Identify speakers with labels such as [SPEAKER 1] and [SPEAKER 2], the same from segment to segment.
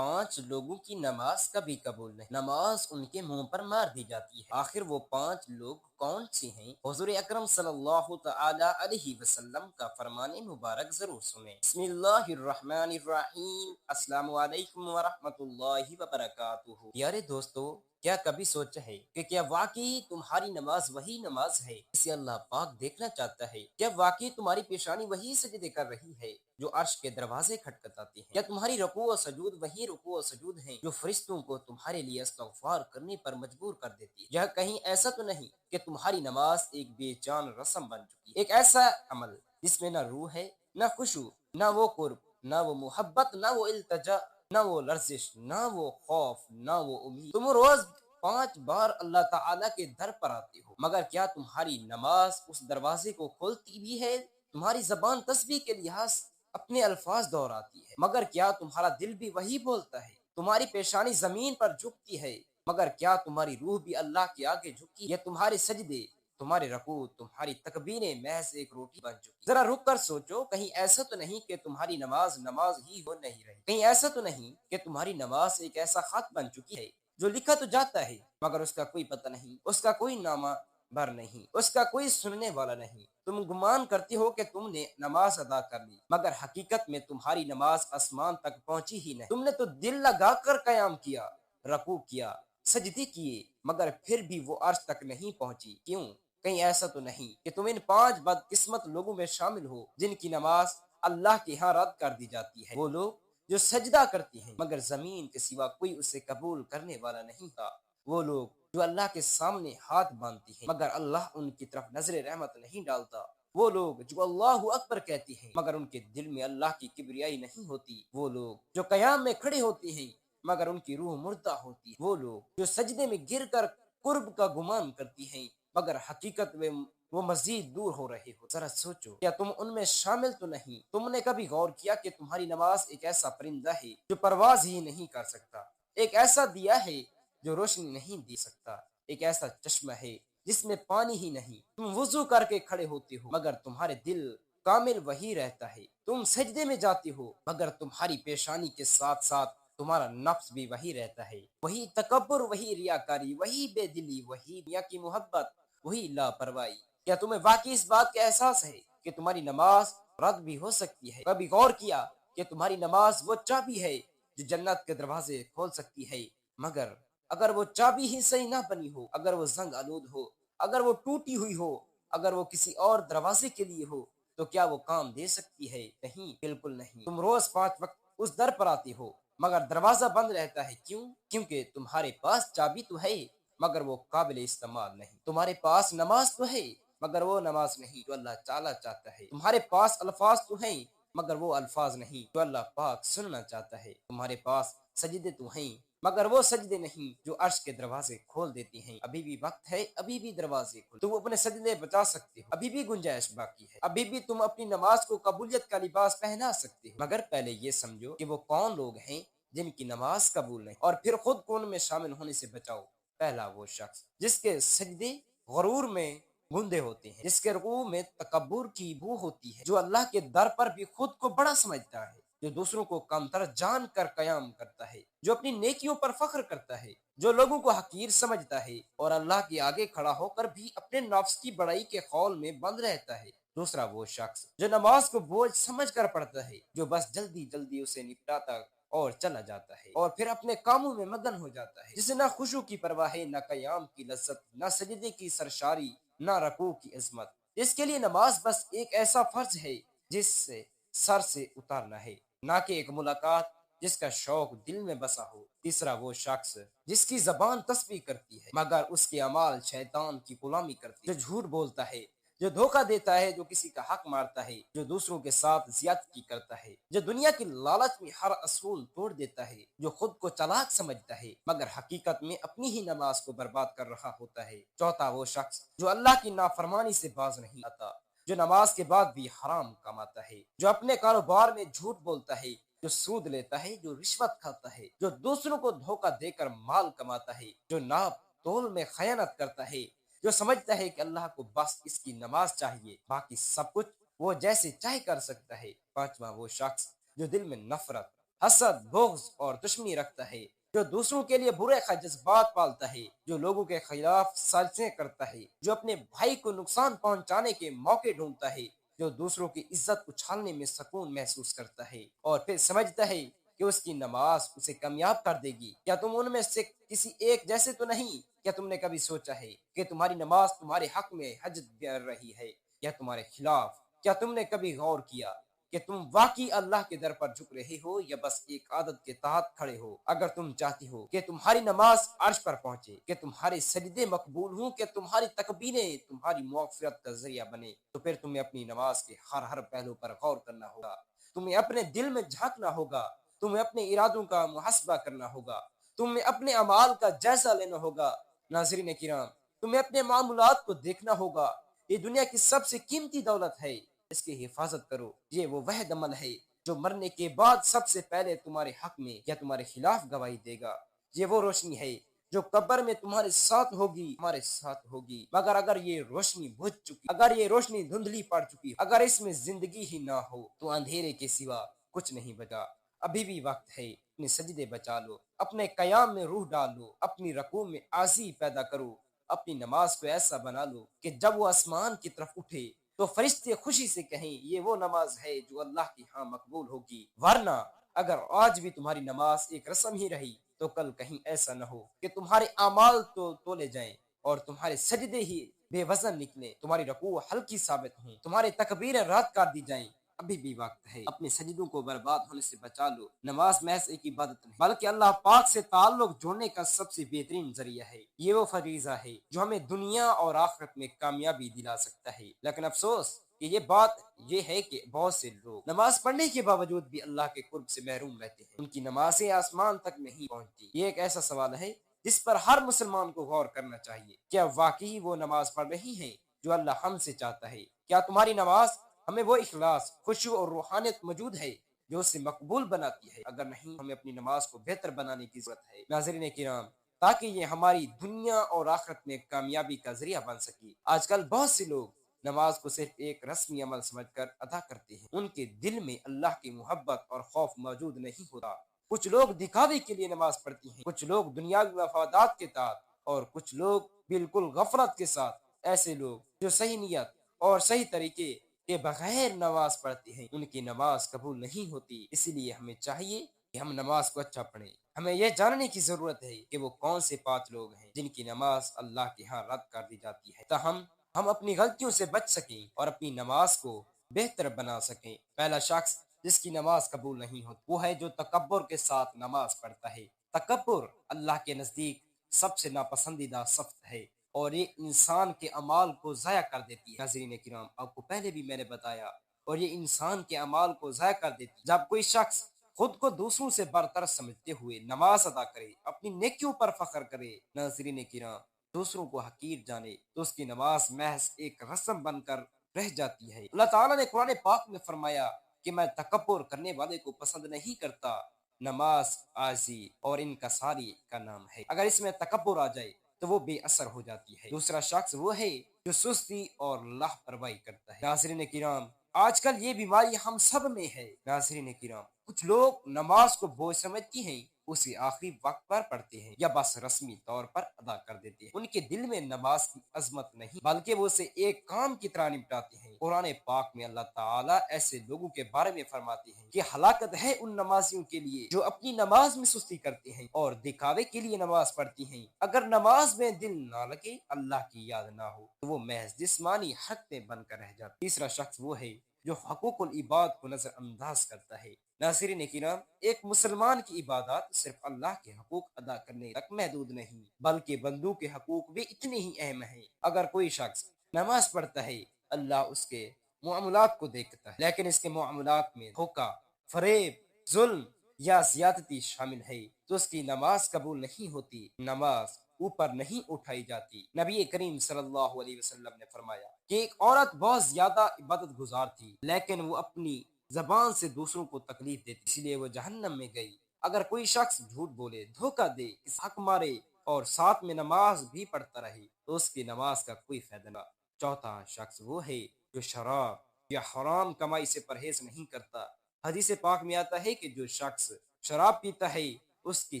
[SPEAKER 1] 5 لوگوں کی نماز کبھی قبول نہیں، نماز ان کے منہ پر مار دی جاتی ہے۔ آخر وہ 5 لوگ کون سے ہیں؟ حضور اکرم صلی اللہ تعالی علیہ وسلم کا فرمان مبارک ضرور سنیں۔ بسم اللہ الرحمن الرحیم۔ السلام علیکم ورحمۃ اللہ وبرکاتہ۔ پیارے دوستو، کیا کبھی سوچا ہے کہ کیا واقعی تمہاری نماز وہی نماز ہے جسے اللہ پاک دیکھنا چاہتا ہے؟ کیا واقعی تمہاری پیشانی وہی سجدے کر رہی ہے جو عرش کے دروازے کھٹکھٹاتے ہیں؟ کیا تمہاری رکوع و سجود وہی رکوع و سجود ہیں جو فرشتوں کو تمہارے لیے استغفار کرنے پر مجبور کر دیتی ہے؟ یا کہیں ایسا تو نہیں کہ تمہاری نماز ایک بے جان رسم بن چکی ہے، ایک ایسا عمل جس میں نہ روح ہے، نہ خشوع، نہ وہ قرب، نہ وہ محبت، نہ وہ التجا، نہ وہ لرزش، نہ وہ خوف، نہ وہ امید؟ تم روز 5 بار اللہ تعالیٰ کے در پر آتے ہو، مگر کیا تمہاری نماز اس دروازے کو کھولتی بھی ہے؟ تمہاری زبان تسبیح کے لحاظ اپنے الفاظ دہراتی ہے، مگر کیا تمہارا دل بھی وہی بولتا ہے؟ تمہاری پیشانی زمین پر جھکتی ہے، مگر کیا تمہاری روح بھی اللہ کے آگے جھکی؟ یہ تمہارے سجدے، تمہارے رکوع، تمہاری تکبیریں محض ایک روٹی بن چکی؟ ذرا رک کر سوچو، کہیں ایسا تو نہیں کہ تمہاری نماز نماز ہی ہو نہیں رہی؟ کہیں ایسا تو نہیں کہ تمہاری نماز ایک ایسا خط بن چکی ہے جو لکھا تو جاتا ہے مگر اس کا کوئی پتہ نہیں، اس کا کوئی نامہ بر نہیں، اس کا کوئی سننے والا نہیں؟ تم گمان کرتے ہو کہ تم نے نماز ادا کر لی، مگر حقیقت میں تمہاری نماز آسمان تک پہنچی ہی نہیں۔ تم نے تو دل لگا کر قیام کیا، رکوع کیا، سجدے کیے، مگر پھر بھی وہ عرش تک نہیں پہنچی۔ کیوں؟ کہیں ایسا تو نہیں کہ تم ان 5 بدقسمت لوگوں میں شامل ہو جن کی نماز اللہ کے ہاں رد کر دی جاتی ہے؟ وہ لوگ جو سجدہ کرتے ہیں مگر زمین کے سوا کوئی اسے قبول کرنے والا نہیں تھا، وہ لوگ جو اللہ کے سامنے ہاتھ باندھتے ہیں مگر اللہ ان کی طرف نظر رحمت نہیں ڈالتا، وہ لوگ جو اللہ اکبر کہتے ہیں مگر ان کے دل میں اللہ کی کبریائی نہیں ہوتی، وہ لوگ جو قیام میں کھڑے ہوتے ہیں مگر ان کی روح مردہ ہوتی ہے، وہ لوگ جو سجدے میں گر کر قرب کا گمان کرتی ہیں مگر حقیقت میں وہ مزید دور ہو رہے ہو۔ ذرا سوچو، کیا تم ان میں شامل تو نہیں؟ تم نے کبھی غور کیا کہ تمہاری نماز ایک ایسا پرندہ ہے جو پرواز ہی نہیں کر سکتا، ایک ایسا دیا ہے جو روشنی نہیں دے سکتا، ایک ایسا چشمہ ہے جس میں پانی ہی نہیں؟ تم وضو کر کے کھڑے ہوتے ہو مگر تمہارے دل کامل وہی رہتا ہے، تم سجدے میں جاتے ہو مگر تمہاری پیشانی کے ساتھ ساتھ تمہارا نفس بھی وہی رہتا ہے، وہی تکبر، وہی ریاکاری، وہی بے دلی، وہی دنیا کی محبت، وہی لاپرواہی۔ کیا تمہیں واقعی اس بات کا احساس ہے کہ تمہاری نماز رد بھی ہو سکتی ہے؟ کبھی غور کیا کہ تمہاری نماز وہ چابی ہے جو جنت کے دروازے کھول سکتی ہے، مگر اگر وہ چابی ہی صحیح نہ بنی ہو، اگر وہ زنگ آلود ہو، اگر وہ ٹوٹی ہوئی ہو، اگر وہ کسی اور دروازے کے لیے ہو، تو کیا وہ کام دے سکتی ہے؟ نہیں، بالکل نہیں۔ تم روز 5 وقت اس در پر آتے ہو مگر دروازہ بند رہتا ہے، کیوں؟ کیونکہ تمہارے پاس چابی تو ہے مگر وہ قابل استعمال نہیں، تمہارے پاس نماز تو ہے مگر وہ نماز نہیں جو اللہ تعالیٰ چاہتا ہے، تمہارے پاس الفاظ تو ہیں مگر وہ الفاظ نہیں جو اللہ پاک سننا چاہتا ہے، تمہارے پاس سجدے تو ہیں مگر وہ سجدے نہیں جو عرش کے دروازے کھول دیتے ہیں۔ ابھی بھی وقت ہے، ابھی بھی دروازے کھول، تم اپنے سجدے بچا سکتے ہو، ابھی بھی گنجائش باقی ہے، ابھی بھی تم اپنی نماز کو قبولیت کا لباس پہنا سکتے ہو، مگر پہلے یہ سمجھو کہ وہ کون لوگ ہیں جن کی نماز قبول نہیں، اور پھر خود کو ان میں شامل ہونے سے بچاؤ۔ پہلا وہ شخص جس کے سجدے غرور میں گندے ہوتے ہیں، جس کے رکوع میں تکبر کی بو ہوتی ہے، جو اللہ کے در پر بھی خود کو بڑا سمجھتا ہے، جو دوسروں کو کمتر جان کر قیام کرتا ہے، جو اپنی نیکیوں پر فخر کرتا ہے، جو لوگوں کو حقیر سمجھتا ہے اور اللہ کے آگے کھڑا ہو کر بھی اپنے نفس کی بڑائی کے خول میں بند رہتا ہے۔ دوسرا وہ شخص جو نماز کو بوجھ سمجھ کر پڑھتا ہے، جو بس جلدی جلدی اسے نپٹاتا اور چلا جاتا ہے اور پھر اپنے کاموں میں مگن ہو جاتا ہے، جسے نہ خشوع کی پرواہ ہے، نہ قیام کی لذت، نہ سجدے کی سرشاری، نہ رکوع کی عظمت، اس کے لیے نماز بس ایک ایسا فرض ہے جس سے سر سے اتارنا ہے، نہ کہ ایک ملاقات جس کا شوق دل میں بسا ہو۔ تیسرا وہ شخص جس کی زبان تسبیح کرتی ہے مگر اس کے اعمال شیطان کی غلامی کرتی ہے، جو جھوٹ بولتا ہے، جو دھوکہ دیتا ہے، جو کسی کا حق مارتا ہے، جو دوسروں کے ساتھ زیادتی کرتا ہے، جو دنیا کی لالچ میں ہر اصول توڑ دیتا ہے، جو خود کو چلاک سمجھتا ہے مگر حقیقت میں اپنی ہی نماز کو برباد کر رہا ہوتا ہے۔ چوتھا وہ شخص جو اللہ کی نافرمانی سے باز نہیں آتا، جو نماز کے بعد بھی حرام کماتا ہے، جو اپنے کاروبار میں جھوٹ بولتا ہے، جو سود لیتا ہے، جو رشوت کھاتا ہے، جو دوسروں کو دھوکہ دے کر مال کماتا ہے، جو ناپ تول میں خیانت کرتا ہے، جو سمجھتا ہے کہ اللہ کو بس اس کی نماز چاہیے، باقی سب کچھ وہ جیسے چاہے کر سکتا ہے۔ پانچواں وہ شخص جو دل میں نفرت، حسد، بغض اور دشمنی رکھتا ہے، جو دوسروں کے لیے برے جذبات پالتا ہے، جو لوگوں کے خلاف سازشیں کرتا ہے، جو اپنے بھائی کو نقصان پہنچانے کے موقع ڈھونڈتا ہے، جو دوسروں کی عزت اچھالنے میں سکون محسوس کرتا ہے اور پھر سمجھتا ہے کہ اس کی نماز اسے کامیاب کر دے گی۔ کیا تم ان میں سے کسی ایک جیسے تو نہیں؟ کیا تم نے کبھی سوچا ہے کہ تمہاری نماز تمہارے حق میں حج کر رہی ہے یا تمہارے خلاف؟ کیا تم نے کبھی غور کیا کہ تم واقعی اللہ کے در پر جھک رہے ہو یا بس ایک عادت کے تحت کھڑے ہو؟ اگر تم چاہتے ہو کہ تمہاری نماز عرش پر پہنچے، کہ تمہارے سجدے مقبول ہوں، کہ تمہاری تکبیریں تمہاری مغفرت کا ذریعہ بنے، تو پھر تمہیں اپنی نماز کے ہر پہلو پر غور کرنا ہوگا۔ تمہیں اپنے دل میں جھانکنا ہوگا، تمہیں اپنے ارادوں کا محاسبہ کرنا ہوگا، تمہیں اپنے اعمال کا جائزہ لینا ہوگا۔ ناظرین کرام، تمہیں اپنے معاملات کو دیکھنا ہوگا۔ یہ دنیا کی سب سے قیمتی دولت ہے، اس کی حفاظت کرو۔ یہ وہ وحد عمل ہے جو مرنے کے بعد سب سے پہلے تمہارے حق میں یا تمہارے خلاف گواہی دے گا۔ یہ وہ روشنی ہے جو قبر میں تمہارے ساتھ ہوگی، ہمارے ساتھ ہوگی، مگر اگر یہ روشنی بجھ چکی، اگر یہ روشنی دھندلی پڑ چکی، اگر اس میں زندگی ہی نہ ہو، تو اندھیرے کے سوا کچھ نہیں بچا۔ ابھی بھی وقت ہے، اپنے سجدے بچا لو، اپنے قیام میں روح ڈال لو، اپنی رکوع میں عاجزی پیدا کرو، اپنی نماز کو ایسا بنا لو کہ جب وہ آسمان کی طرف اٹھے تو فرشتے خوشی سے کہیں یہ وہ نماز ہے جو اللہ کی ہاں مقبول ہوگی۔ ورنہ اگر آج بھی تمہاری نماز ایک رسم ہی رہی تو کل کہیں ایسا نہ ہو کہ تمہارے اعمال تو تولے جائیں اور تمہارے سجدے ہی بے وزن نکلیں، تمہاری رکوع ہلکی ثابت ہوں، تمہارے تکبیریں رد کر دی جائیں۔ ابھی بھی وقت ہے، اپنے سجدوں کو برباد ہونے سے بچا لو۔ نماز محض ایک عبادت نہیں بلکہ اللہ پاک سے تعلق جوڑنے کا سب سے بہترین ذریعہ ہے۔ یہ وہ فریضہ ہے جو ہمیں دنیا اور آخرت میں کامیابی دلا سکتا ہے، لیکن افسوس کہ یہ بات یہ ہے کہ بہت سے لوگ نماز پڑھنے کے باوجود بھی اللہ کے قرب سے محروم رہتے ہیں، ان کی نمازیں آسمان تک نہیں پہنچتی۔ یہ ایک ایسا سوال ہے جس پر ہر مسلمان کو غور کرنا چاہیے۔ کیا واقعی وہ نماز پڑھ رہی ہیں جو اللہ ہم سے چاہتا ہے؟ کیا تمہاری نماز ہمیں وہ اخلاص، خشوع اور روحانیت موجود ہے جو اسے مقبول بناتی ہے؟ اگر نہیں، ہمیں اپنی نماز کو بہتر بنانے کی ضرورت ہے۔ ناظرین کرام، تاکہ یہ ہماری دنیا اور آخرت میں کامیابی کا ذریعہ بن سکے۔ آج کل بہت سے لوگ نماز کو صرف ایک رسمی عمل سمجھ کر ادا کرتے ہیں، ان کے دل میں اللہ کی محبت اور خوف موجود نہیں ہوتا۔ کچھ لوگ دکھاوے کے لیے نماز پڑھتی ہیں، کچھ لوگ دنیاوی مفادات کے تحت، اور کچھ لوگ بالکل غفلت کے ساتھ۔ ایسے لوگ جو صحیح نیت اور صحیح طریقے کے بغیر نماز پڑھتے ہیں، ان کی نماز قبول نہیں ہوتی۔ اسی لیے ہمیں چاہیے کہ ہم نماز کو اچھا پڑھیں۔ ہمیں یہ جاننے کی ضرورت ہے کہ وہ کون سے 5 لوگ ہیں جن کی نماز اللہ کے ہاں رد کر دی جاتی ہے، تاہم ہم اپنی غلطیوں سے بچ سکیں اور اپنی نماز کو بہتر بنا سکیں۔ پہلا شخص جس کی نماز قبول نہیں ہوتی وہ ہے جو تکبر کے ساتھ نماز پڑھتا ہے۔ تکبر اللہ کے نزدیک سب سے ناپسندیدہ صفت ہے اور یہ انسان کے اعمال کو ضائع کر دیتی ہے۔ ناظرین کرام، آپ کو پہلے بھی میں نے بتایا، اور یہ انسان کے اعمال کو ضائع کر دیتی ہے۔ جب کوئی شخص خود کو دوسروں سے برتر سمجھتے ہوئے نماز ادا کرے، اپنی نیکیوں پر فخر کرے، ناظرین کرام، دوسروں کو حقیر جانے، تو اس کی نماز محض ایک رسم بن کر رہ جاتی ہے۔ اللہ تعالیٰ نے قرآن پاک میں فرمایا کہ میں تکبر کرنے والے کو پسند نہیں کرتا۔ نماز عاجزی اور انکساری کا نام ہے، اگر اس میں تکبر آ جائے تو وہ بے اثر ہو جاتی ہے۔ دوسرا شخص وہ ہے جو سستی اور لاپرواہی کرتا ہے۔ ناظرین کرام، آج کل یہ بیماری ہم سب میں ہے۔ ناظرین کرام، کچھ لوگ نماز کو بوجھ سمجھتی ہیں، اسے آخری وقت پر پڑھتے ہیں یا بس رسمی طور پر ادا کر دیتے ہیں۔ ان کے دل میں نماز کی عظمت نہیں بلکہ وہ اسے ایک کام کی طرح نپٹاتے ہیں۔ قرآن پاک میں اللہ تعالیٰ ایسے لوگوں کے بارے میں فرماتے ہیں کہ ہلاکت ہے ان نمازیوں کے لیے جو اپنی نماز میں سستی کرتے ہیں اور دکھاوے کے لیے نماز پڑھتی ہیں۔ اگر نماز میں دل نہ لگے، اللہ کی یاد نہ ہو، تو وہ محض جسمانی حرکتیں بن کر رہ جاتی۔ تیسرا شخص وہ ہے جو حقوق العباد کو نظر انداز کرتا ہے۔ ناظرین کرام، ایک مسلمان کی عبادات صرف اللہ کے حقوق ادا کرنے تک محدود نہیں بلکہ بندوں کے حقوق بھی اتنے ہی اہم ہیں۔ اگر کوئی شخص نماز پڑھتا ہے، اللہ اس کے معاملات کو دیکھتا ہے، لیکن اس کے معاملات میں دھوکہ، فریب، ظلم یا زیادتی شامل ہے، تو اس کی نماز قبول نہیں ہوتی، نماز اوپر نہیں اٹھائی جاتی۔ نبی کریم صلی اللہ علیہ وسلم نے فرمایا کہ ایک عورت بہت زیادہ عبادت گزار تھی، لیکن وہ اپنی زبان سے دوسروں کو تکلیف دیتی، اس لیے وہ جہنم میں گئی۔ اگر کوئی شخص جھوٹ بولے، دھوکہ دے، اس حق مارے اور ساتھ میں نماز بھی پڑھتا رہے، تو اس کی نماز کا کوئی فائدہ نہ۔ چوتھا شخص وہ ہے جو شراب یا حرام کمائی سے پرہیز نہیں کرتا۔ حدیث پاک میں آتا ہے کہ جو شخص شراب پیتا ہے اس کی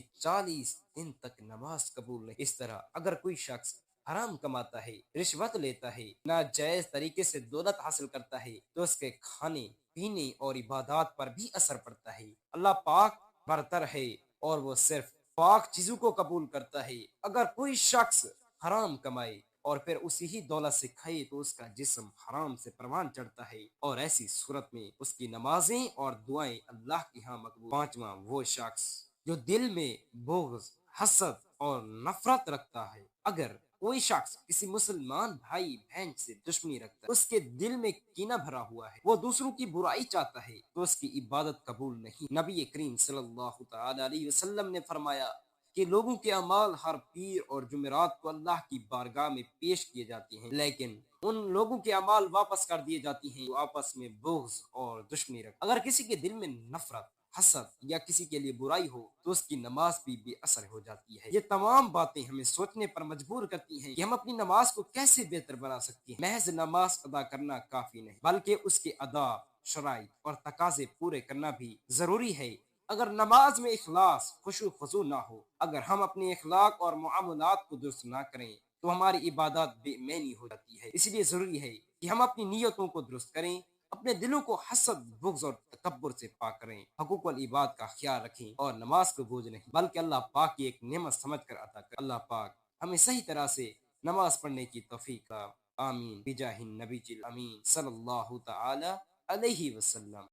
[SPEAKER 1] 40 دن تک نماز قبول نہیں۔ اس طرح اگر کوئی شخص حرام کماتا ہے، رشوت لیتا ہے، ناجائز طریقے سے دولت حاصل کرتا ہے، تو اس کے کھانے پینے اور عبادات پر بھی اثر پڑتا ہے۔ اللہ پاک برتر ہے اور وہ صرف پاک چیزوں کو قبول کرتا ہے۔ اگر کوئی شخص حرام کمائے اور پھر اسی ہی دولت سے کھائے تو اس کا جسم حرام سے پروان چڑھتا ہے، اور ایسی صورت میں اس کی نمازیں اور دعائیں اللہ کے ہاں مقبول۔ پانچواں، وہ شخص جو دل میں بغض، حسد اور نفرت رکھتا ہے۔ اگر کوئی شخص کسی مسلمان بھائی بہن سے دشمنی رکھتا ہے، اس کے دل میں کینہ بھرا ہوا ہے، وہ دوسروں کی برائی چاہتا ہے، تو اس کی عبادت قبول نہیں۔ نبی کریم صلی اللہ تعالی علیہ وسلم نے فرمایا کہ لوگوں کے اعمال ہر پیر اور جمعرات کو اللہ کی بارگاہ میں پیش کیے جاتے ہیں، لیکن ان لوگوں کے اعمال واپس کر دیے جاتے ہیں جو آپس میں بغض اور دشمنی رکھتے ہیں۔ اگر کسی کے دل میں نفرت، حسد یا کسی کے لیے برائی ہو تو اس کی نماز بھی بے اثر ہو جاتی ہے۔ یہ تمام باتیں ہمیں سوچنے پر مجبور کرتی ہیں کہ ہم اپنی نماز کو کیسے بہتر بنا سکتے ہیں۔ محض نماز ادا کرنا کافی نہیں، بلکہ اس کے ادا، شرائط اور تقاضے پورے کرنا بھی ضروری ہے۔ اگر نماز میں اخلاص، خشوع و خضوع نہ ہو، اگر ہم اپنے اخلاق اور معاملات کو درست نہ کریں تو ہماری عبادات بے معنی ہو جاتی ہے۔ اس لیے ضروری ہے کہ ہم اپنی نیتوں کو درست کریں، اپنے دلوں کو حسد، بغض اور تکبر سے پاک کریں، حقوق العباد کا خیال رکھیں اور نماز کو بوجھ نہیں بلکہ اللہ پاک کی ایک نعمت سمجھ کر عطا کریں۔ اللہ پاک ہمیں صحیح طرح سے نماز پڑھنے کی توفیق عطا۔ آمین بجاہ النبی الامین صلی اللہ تعالی علیہ وسلم۔